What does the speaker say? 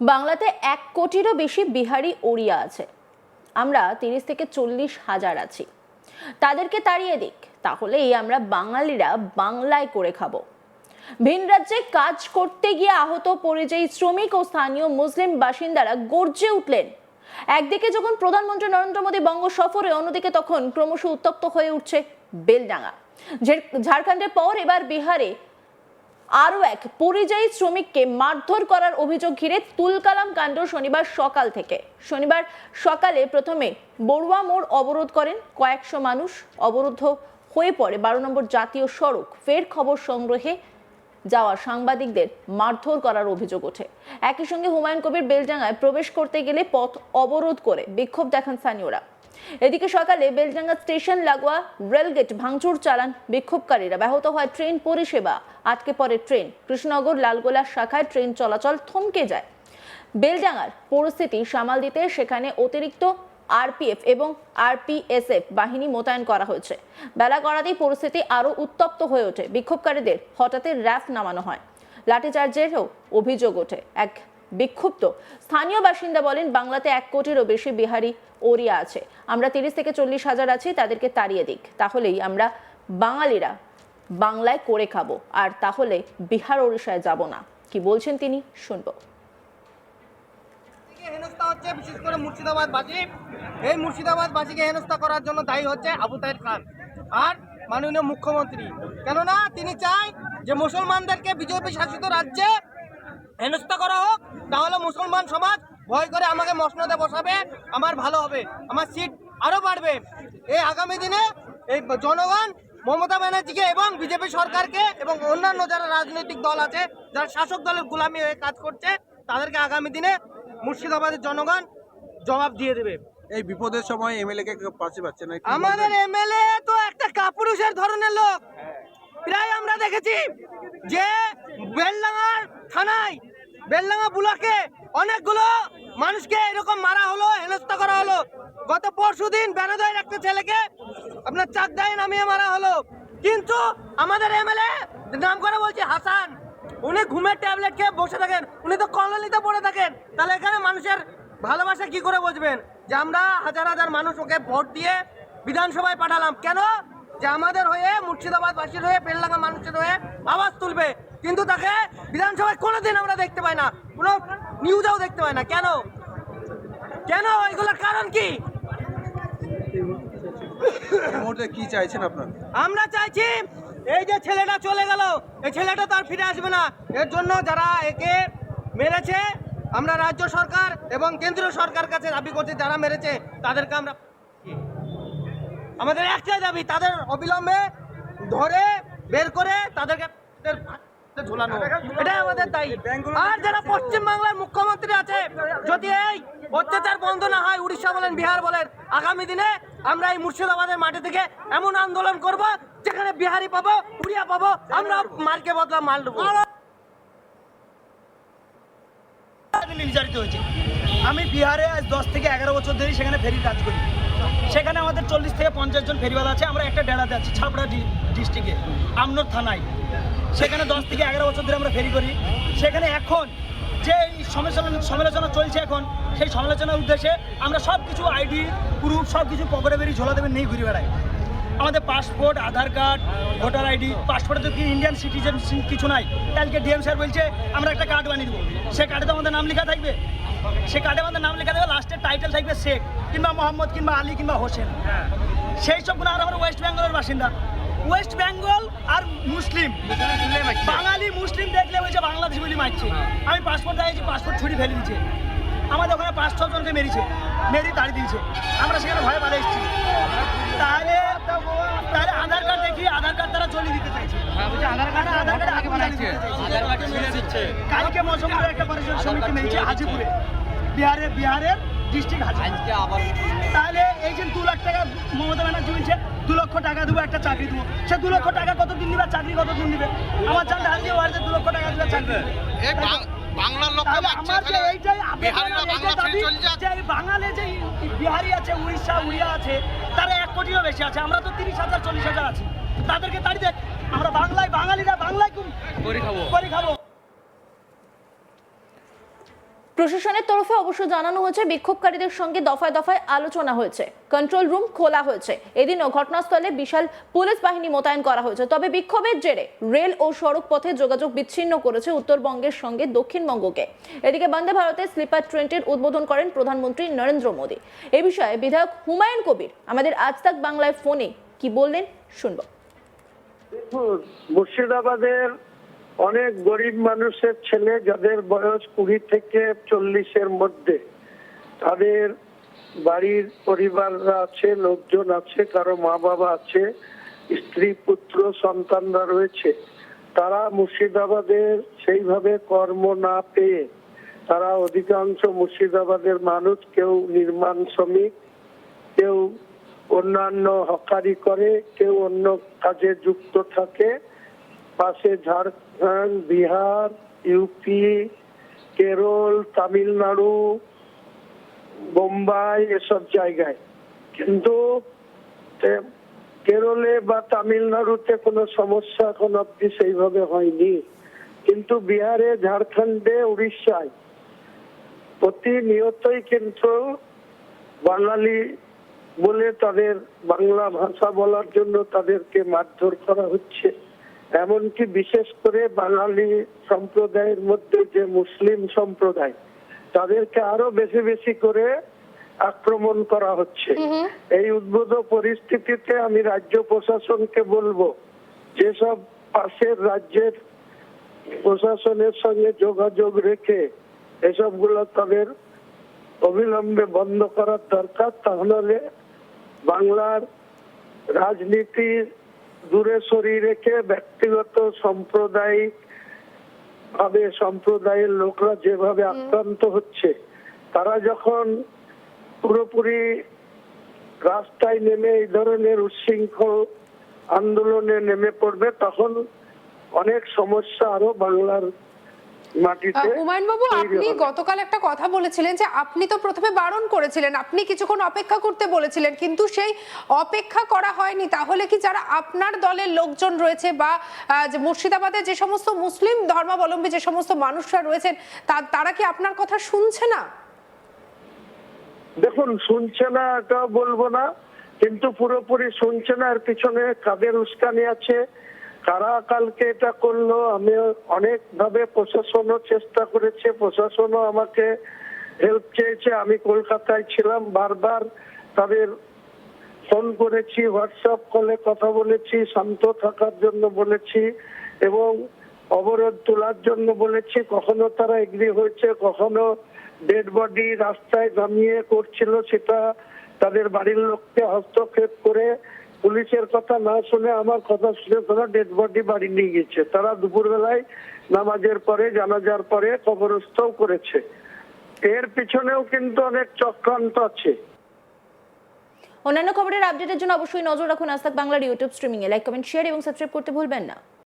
বাংলাতে 1 কোটিরও বেশি বিহারি ওড়িয়া আছে। আমরা 30 থেকে 40 হাজার আছি। তাদেরকে তাড়িয়ে দিক, তাহলেই আমরা বাঙালিরা বাংলায় করে খাবো। ভিন রাজ্যে কাজ করতে গিয়ে আহত পরিযায়ী শ্রমিক ও স্থানীয় মুসলিম বাসিন্দারা গর্জে উঠলেন। একদিকে যখন প্রধানমন্ত্রী নরেন্দ্র মোদী বঙ্গ সফরে, অন্যদিকে তখন ক্রমশ উত্তপ্ত হয়ে উঠছে বেলডাঙ্গা। ঝাড়খণ্ডের পর এবার বিহারে আরও এক পরিযায়ী শ্রমিককে মারধর করার অভিযোগ ঘিরে তুলকালাম কাণ্ড শনিবার সকালে প্রথমে বড়ুয়া মোড় অবরোধ করেন কয়েকশো মানুষ। অবরুদ্ধ হয়ে পড়ে 12 নম্বর জাতীয় সড়ক। ফের খবর সংগ্রহে যাওয়া সাংবাদিকদের মারধর করার অভিযোগ ওঠে। একই সঙ্গে হুমায়ুন কবির বেলডাঙ্গায় প্রবেশ করতে গেলে পথ অবরোধ করে বিক্ষোভ দেখান স্থানীয়রা। এদিকে সকালে বেলডাঙ্গা স্টেশন লাগোয়া রেলগেট ভাঙচুর চালান বিক্ষোভকারীরা। ব্যাহত হয় ট্রেন পরিষেবা, আটকে পড়ে ট্রেন। কৃষ্ণনগর লালগোলা শাখায় ট্রেন চলাচল থমকে যায়। বেলডাঙ্গার পরিস্থিতি সামাল দিতে সেখানে অতিরিক্ত আরপিএফ এবং আরপিএসএফ বাহিনী মোতায়েন করা হয়েছে। বেলা গড়াতেই পরিস্থিতি আরও উত্তপ্ত হয়ে ওঠে। বিক্ষোভকারীদের হঠাৎ র্যাফ নামানো হয়। লাঠিচার্জেরও অভিযোগ ওঠে। এক বিক্ষুব্ধ স্থানীয় বাসিন্দা বলেন, বাংলাতে 1 কোটিরও বেশি বিহারি ওড়িয়া আছে। আমরা 30 থেকে 40 হাজার আছি, তাদেরকে তাড়িয়ে দিক, তাহলেই আমরা বাঙালিরা বাংলায় করে খাবো, আর তাহলে বিহার ওড়িশায় যাব না। কি বলছেন তিনি, শুনবো। হেনস্থা হচ্ছে বিশেষ করে মুর্শিদাবাদবাসী। এই মুর্শিদাবাদবাসীকে হেনস্থা করার জন্য দায়ী হচ্ছে আবু তাহের খান আর মাননীয় মুখ্যমন্ত্রী। কেননা তিনি চায় যে মুসলমানদেরকে বিজেপি শাসিত রাজ্যে হেনস্থা করা হোক, তাহলে মুসলমান সমাজ ভয় করে আমাকে মসনদে বসাবে, আমার ভালো হবে, আমার সিট আরও বাড়বে। এই আগামী দিনে এই জনগণ মমতা ব্যানার্জিকে এবং বিজেপি সরকারকে এবং অন্যান্য যারা রাজনৈতিক দল আছে, যারা শাসক দলের গোলামি হয়ে কাজ করছে, তাদেরকে আগামী দিনে মুর্শিদাবাদের জনগণ জবাব দিয়ে দেবে। এই বিপদের সময় এমএলএ কে পাশে পাচ্ছে না। আমাদের এমএলএ তো একটা কাপুরুষের ধরনের লোক। প্রায় আমরা দেখেছি যে বেলডাঙ্গার থানায়, বেলডাঙ্গা ব্লকে অনেকগুলো মানুষকে এরকম মারা হলো, হেনস্থা করা হলো। গত পরশুদিন বেনাদয়ের একটা ছেলেকে আপনার চাকদায় নামিয়ে মারা হলো। কিন্তু আমাদের এমএলএ নাম করে বলছে হাসান, উনি ঘুমের ট্যাবলেট খেয়ে বসে থাকেন, উনি তো কলোনিতে পড়ে থাকেন। তাহলে এখানে মানুষের ভালোবাসা কি করে বুঝবেন যে আমরা হাজার হাজার মানুষ ওকে ভোট দিয়ে বিধানসভায় পাঠালাম? কেন? যে আমাদের হয়ে, মুর্শিদাবাদবাসীর হয়ে, বেলডাঙ্গা মানুষের হয়ে আওয়াজ তুলবে। কিন্তু তাকে বিধানসভায় কোনোদিন আমরা দেখতে পাই না, কোনো নিউজেও দেখতে পাই না। কেন কেন এগুলোর কারণ কি? কি চাইছেন আপনারা? আমরা চাইছি এই যে ছেলেটা চলে গেল, এই ছেলেটা তো আর ফিরে আসবে না। এর জন্য যারা একে মেরেছে, আমরা রাজ্য সরকার এবং কেন্দ্রীয় সরকার কাছে দাবি করছি, যারা মেরেছে তাদেরকে আমরা, আমাদের একটাই দাবি, তাদের অবিলম্বে ধরে বের করে তাদেরকে ঝোলানো, এটাই আমাদের দায়ী। আর যারা পশ্চিম বাংলার মুখ্যমন্ত্রী আছে, যদি এই অত্যাচার বন্ধ না হয়, উড়িষ্যা বলেন, বিহার বলেন, আগামী দিনে আমরা এই মুর্শিদাবাদের মাটি থেকে এমন আন্দোলন করব যেখানে বিহারি পাবো, উড়িয়া পাবো, আমরা মার্কে বদলা মাল দেবো। নির্যাতিত হয়েছে। আমি বিহারে আজ 10 থেকে 11 বছর ধরে সেখানে ফেরি কাজ করি। সেখানে আমাদের 40 থেকে 50 জন ফেরিওয়ালা আছে। আমরা একটা ডেরাতে আছি ছাপড়া ডিস্ট্রিক্টে, আমনোর থানায়। সেখানে 10 থেকে 11 বছর ধরে আমরা ফেরি করি। সেখানে এখন যে সমালোচনা চলছে, এখন সেই সমালোচনার উদ্দেশ্যে আমরা সব কিছু আইডি প্রুফ সব কিছু পকেটে বেরিয়ে ঝোলা দেবেন নেই ঘুরে বেড়াই। আমাদের পাসপোর্ট, আধার কার্ড, ভোটার আইডি, পাসপোর্টে তো কি ইন্ডিয়ান সিটিজেন কিছু নাই। কালকে ডিএম স্যার বলছে আমরা একটা কার্ড বানিয়ে দেবো, সেই কার্ডে তো আমাদের নাম লেখা থাকবে, সেই কার্ডে আমাদের নাম লেখা থাকবে, লাস্টের টাইটেল থাকবে শেখ কিংবা মোহাম্মদ কিংবা আলী কিংবা হোসেন। সেই সবগুলো। আর আমরা ওয়েস্ট বেঙ্গলের বাসিন্দা। ওয়েস্ট বেঙ্গল আর মুসলিম, বাঙালি মুসলিম দেখলে বলছে বাংলাদেশ বলি মারছে। আমি পাসপোর্ট দিয়েছি, পাসপোর্ট ছুরি ফেলে দিচ্ছে। আমাদের ওখানে 5-6 জনকে মেরেছে, মেরে তাড়ি দিয়েছে। আমরা সেখানে ভয়ে পালিয়ে এসেছি। তাহলে আধার কার্ড দেখি, আধার কার্ড তারা চলে দিতে চাইছে। কালকে মৌসুমের একটা পরিষদ সমিতি মেরেছে হাজিপুরে, বিহারের ডিস্ট্রিক্ট হাজিপুর। তাহলে এই যে 2 লাখ টাকা মমতা ব্যানার্জি বলছে 2 লক্ষ টাকা দেবো, একটা চাকরি দেবো। সে 2 লক্ষ টাকা কতদিন দিবে, চাকরি কতদিন দিবে? আমার জানতে হারিয়ে ওয়ার্ডে 2 লক্ষ টাকা দিবে চাকরি। বাংলার লোক বাঙালি যে বিহারি আছে, উড়িয়া আছে, তারা 1 কোটিরও বেশি আছে। আমরা তো 30 হাজার 40 হাজার আছি। তাদেরকে তাড়িয়ে দেখ, আমরা বাঙালিরা বাংলায় করে খাবো। প্রশাসনের তরফে অবশ্য জানানো হয়েছে বিক্ষোভকারীদের সঙ্গে দফায় দফায় আলোচনা হয়েছে, কন্ট্রোল রুম খোলা হয়েছে। এদিনও ঘটনাস্থলে বিশাল পুলিশ বাহিনী মোতায়েন করা হয়েছে। তবে বিক্ষোভের জেরে রেল ও সড়ক পথে যোগাযোগ বিচ্ছিন্ন করেছে উত্তরবঙ্গের সঙ্গে দক্ষিণবঙ্গকে। এদিকে বন্দে ভারতের স্লিপার ট্রেনটির উদ্বোধন করেন প্রধানমন্ত্রী নরেন্দ্র মোদী। এ বিষয়ে বিধায়ক হুমায়ুন কবির আমাদের আজ তাক বাংলায় ফোনে কি বললেন শুনবো। দেখুন, মুর্শিদাবাদের অনেক গরিব মানুষের ছেলে যাদের বয়স 20 থেকে 40-এর মধ্যে, তাদের বাড়ির পরিবাররা আছে, লোকজন আছে, কারো মা বাবা আছে, স্ত্রী পুত্র সন্তানরা রয়েছে। তারা মুর্শিদাবাদের সেইভাবে কর্ম না পেয়ে তারা অধিকাংশ মুর্শিদাবাদের মানুষ কেউ নির্মাণ শ্রমিক, কেউ অন্যান্য হকারি করে, কেউ অন্য কাজে যুক্ত থাকে। পাশে ঝাড়খণ্ড, বিহার, ইউপি, কেরল, তামিলনাড়ু, বোম্বাই এসব জায়গায়। কিন্তু কেরলে বা তামিলনাড়ুতে কোনো সমস্যা এখন অব্দি সেইভাবে হয়নি। কিন্তু বিহারে, ঝাড়খণ্ডে, উড়িষ্যায় প্রতিনিয়তই কিন্তু বাঙালি বলে তাদের বাংলা ভাষা বলার জন্য তাদেরকে মারধর করা হচ্ছে। এমনকি বিশেষ করে বাঙালি সম্প্রদায়ের মধ্যে যে মুসলিম সম্প্রদায়, তাদেরকে আরো বেশি বেশি করে আক্রমণ করা হচ্ছে। এই উদ্ভূত পরিস্থিতিতে আমি রাজ্য প্রশাসনকে বলবো, যেসব পাশের রাজ্যের প্রশাসনের সঙ্গে যোগাযোগ রেখে এসবগুলো তাদের অবিলম্বে বন্ধ করার দরকার। তাহলে বাংলার রাজনীতি দূরে সরিয়ে রেখে ব্যক্তিগত সাম্প্রদায়িক ভাবে সম্প্রদায়ের লোকরা যেভাবে আক্রান্ত হচ্ছে, তারা যখন পুরোপুরি রাস্তায় নেমে এই ধরনের উচ্ছৃঙ্খল আন্দোলনে নেমে পড়বে, তখন অনেক সমস্যা আরো বাংলার মাটিতে। হুমায়ুন বাবু, আপনি গতকাল একটা কথা বলেছিলেন যে আপনি তো প্রথমে বারণ করেছিলেন, আপনি কিছুক্ষণ অপেক্ষা করতে বলেছিলেন, কিন্তু সেই অপেক্ষা করা হয়নি। তাহলে কি যারা আপনার দলের লোকজন রয়েছে বা যে মুর্শিদাবাদে যে সমস্ত মুসলিম ধর্মাবলম্বী যে সমস্ত মানুষরা রয়েছেন, তারা কি আপনার কথা শুনছে না? দেখুন, শুনছে না এটা বলবো না, কিন্তু পুরোপুরি শুনছে না। এর পিছনে কাদের উস্কানি আছে, কারা কালকে এটা করলো, আমি অনেক ভাবে প্রশাসনও চেষ্টা করেছে, প্রশাসনও আমাকে হেল্প চেয়েছে। আমি কলকাতায় ছিলাম, বারবার তাদের ফোন করেছি, হোয়াটসঅ্যাপ কলে কথা বলেছি, শান্ত থাকার জন্য বলেছি এবং অবরোধ তোলার জন্য বলেছি। কখনো তারা এগ্রি হয়েছে, কখনো ডেড বডি রাস্তায় নামিয়ে করছিল, সেটা তাদের বাড়ির লোককে হস্তক্ষেপ করে পুলিশের কথা না শুনে আমার কথা শুনে তারা ডেড বডি বাড়ি নিয়ে গেছে। তারা দুপুরবেলায় নামাজের পরে, জানাজার পরে কবরস্থও করেছে। এর পিছনেও কিন্তু অনেক চক্রান্ত আছে। অন্যান্য খবরের আপডেটের জন্য অবশ্যই নজর রাখুন আজ তাক বাংলার ইউটিউব স্ট্রিমিং এ। লাইক, কমেন্ট, শেয়ার এবং সাবস্ক্রাইব করতে ভুলবেন না।